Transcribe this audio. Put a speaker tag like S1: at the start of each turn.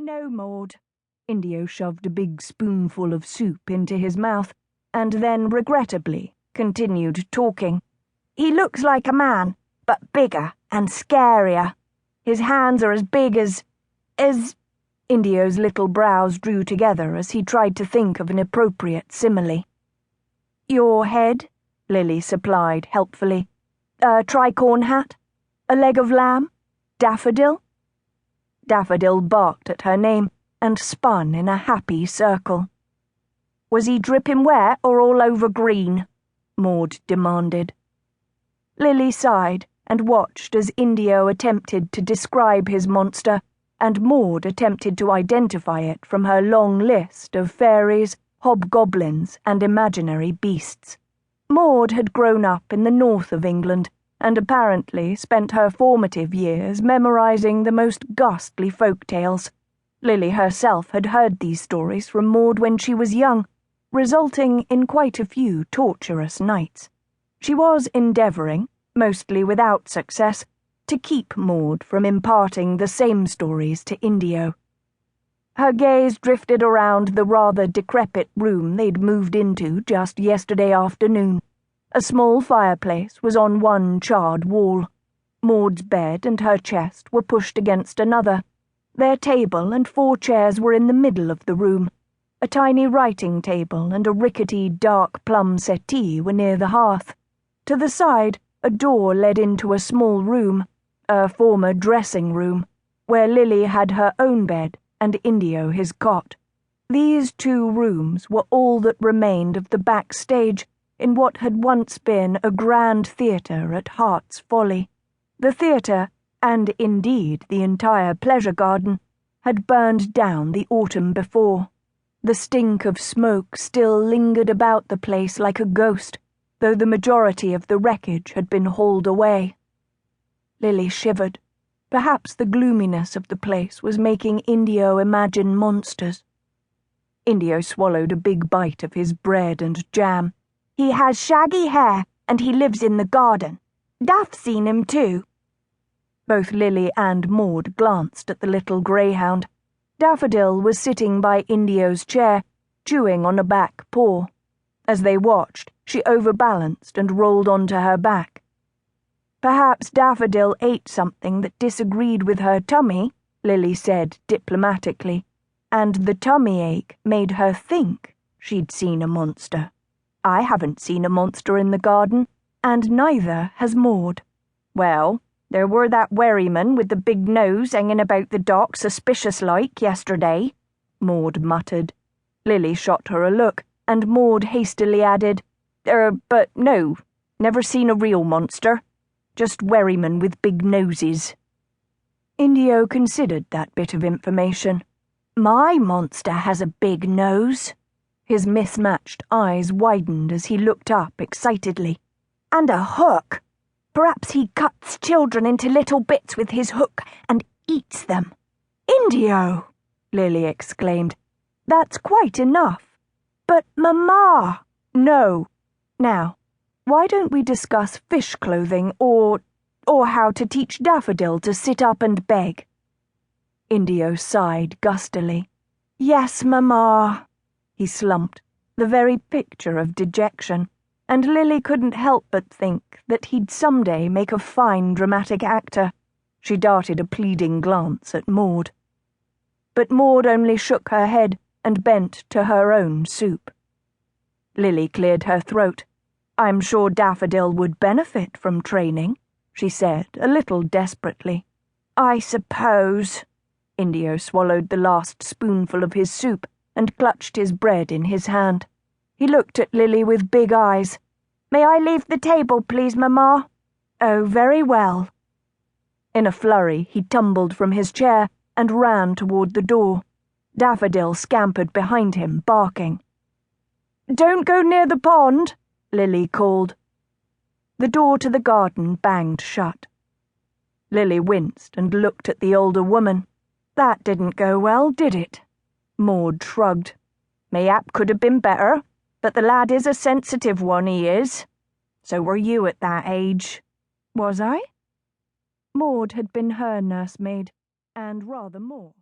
S1: No, Maud." Indio shoved a big spoonful of soup into his mouth, and then, regrettably, continued talking. "He looks like a man, but bigger and scarier. His hands are as big as... Indio's little brows drew together as he tried to think of an appropriate simile. "Your head," Lily supplied helpfully. "A tricorn hat? A leg of lamb? Daffodil?" Daffodil barked at her name and spun in a happy circle. "Was he dripping wet or all over green?" Maud demanded. Lily sighed and watched as Indio attempted to describe his monster, and Maud attempted to identify it from her long list of fairies, hobgoblins, and imaginary beasts. Maud had grown up in the north of England, and apparently spent her formative years memorizing the most ghastly folk tales. Lily herself had heard these stories from Maud when she was young, resulting in quite a few torturous nights. She was endeavouring, mostly without success, to keep Maud from imparting the same stories to Indio. Her gaze drifted around the rather decrepit room they'd moved into just yesterday afternoon. A small fireplace was on one charred wall. Maud's bed and her chest were pushed against another. Their table and 4 chairs were in the middle of the room. A tiny writing table and a rickety dark plum settee were near the hearth. To the side, a door led into a small room, a former dressing room, where Lily had her own bed and Indio his cot. These 2 rooms were all that remained of the back stage in what had once been a grand theatre at Hart's Folly. The theatre, and indeed the entire pleasure garden, had burned down the autumn before. The stink of smoke still lingered about the place like a ghost, though the majority of the wreckage had been hauled away. Lily shivered. Perhaps the gloominess of the place was making Indio imagine monsters. Indio swallowed a big bite of his bread and jam. "He has shaggy hair, and he lives in the garden. Daff's seen him too." Both Lily and Maud glanced at the little greyhound. Daffodil was sitting by Indio's chair, chewing on a back paw. As they watched, she overbalanced and rolled onto her back. "Perhaps Daffodil ate something that disagreed with her tummy," Lily said diplomatically, "and the tummy ache made her think she'd seen a monster. I haven't seen a monster in the garden, and neither has Maud." "Well, there were that wherryman with the big nose hanging about the dock suspicious-like yesterday," Maud muttered. Lily shot her a look, and Maud hastily added, "But no, never seen a real monster. Just wherrymen with big noses." Indio considered that bit of information. "My monster has a big nose." His mismatched eyes widened as he looked up excitedly. "And a hook. Perhaps he cuts children into little bits with his hook and eats them." "Indio!" Lily exclaimed. "That's quite enough." "But, Mamma!" "No. Now, why don't we discuss fish clothing or how to teach Daffodil to sit up and beg?" Indio sighed gustily. "Yes, Mamma." He slumped, the very picture of dejection, and Lily couldn't help but think that he'd someday make a fine dramatic actor. She darted a pleading glance at Maud. But Maud only shook her head and bent to her own soup. Lily cleared her throat. "I'm sure Daffodil would benefit from training," she said, a little desperately. "I suppose." Indio swallowed the last spoonful of his soup and clutched his bread in his hand. He looked at Lily with big eyes. "May I leave the table, please, Mamma?" "Oh, very well." In a flurry, he tumbled from his chair and ran toward the door. Daffodil scampered behind him, barking. "Don't go near the pond," Lily called. The door to the garden banged shut. Lily winced and looked at the older woman. "That didn't go well, did it?" Maud shrugged. "Mayhap could have been better, but the lad is a sensitive one, he is. So were you at that age." "Was I?" Maud had been her nursemaid, and rather more.